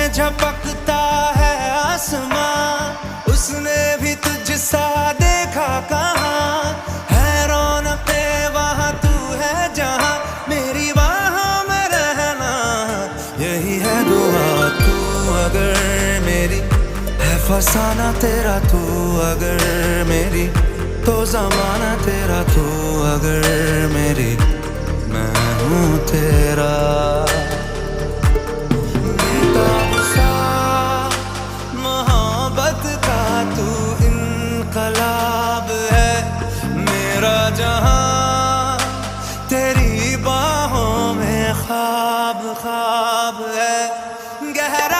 झपकता है आसमां, उसने भी तुझसा देखा कहाँ। है रौनके वहाँ तू है जहाँ, मेरी बाहों में रहना यही है दुआ। तू अगर मेरी है फसाना तेरा, तू अगर मेरी तो जमाना तेरा, तू अगर मेरी मैं हूँ तेरा। मोहब्बत का तू इनकलाब है, मेरा जहां तेरी बाहों में ख्वाब ख्वाब है। गहरा